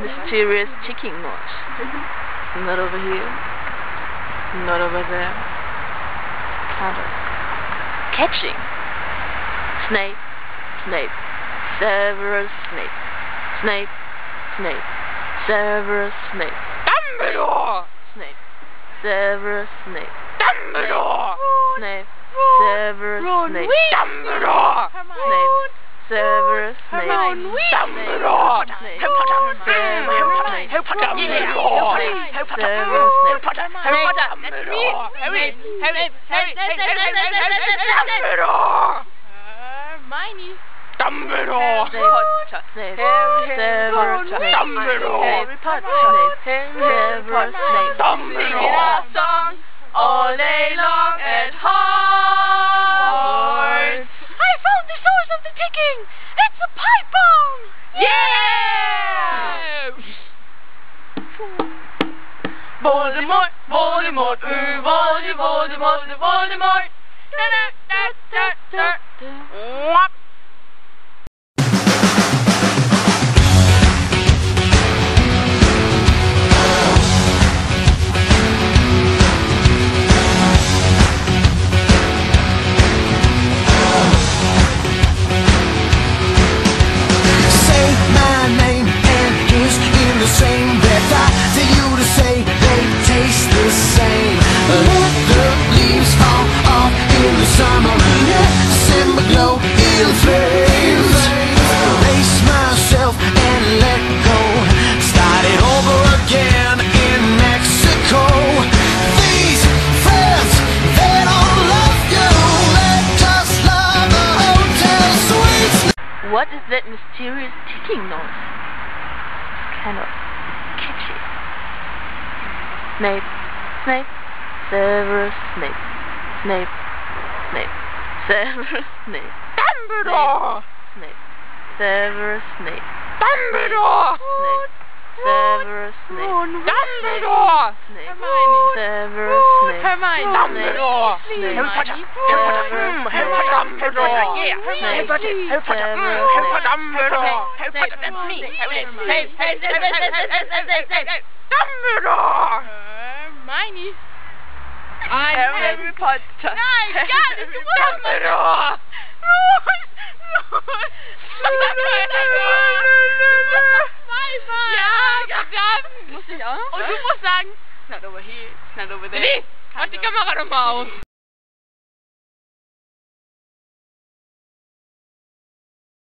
mysterious ticking noise. Not over here. Not over there. Kind of catching. Snape, Snape, Severus Snape, Snape, Snape, Severus Snape, Dumbledore! Snape, Severus Snape, Dumbledore! Snape, Severus Snape, Dumbledore! Snape, Severus Snape, Dumbledore! Snape, Harry Potter! Harry Potter! Severus Snape, Harry Potter! Dumbledore! Hermione. Dumbledore! Snape, Severus Snape, Dumbledore! Harry Potter, Snape, Severus Snape, Dumbledore! song all day long at Hogwarts. I found the source of the ticking. It's a pipe bomb. Voldemort, Voldemort, Voldemort, Voldemort. What? What is that mysterious ticking noise? Kind of catchy. Snape, Snape, Severus Snape, Snape, Snape, Severus Snape, Dumbledore! Snape, Severus Snape, Dumbledore! Snape, Severus Snape, Dumbledore! Snape, Hermione. Severus Snape, Hermione. Dumbledore! Snape, Harry Potter! Harry Potter! Dumbledore! Yeah! Harry Potter! Harry Potter! Harry Potter! Dumbledore! Harry Potter! That's me! Dumbledore! Hermione. Harry Potter. Nein, gar nicht. Du musst Dumbledore! Ja, verdammt. Muss ich auch noch? Und du musst sagen, it's not over here, it's not over there. Nee, mach die Kamera nochmal aus.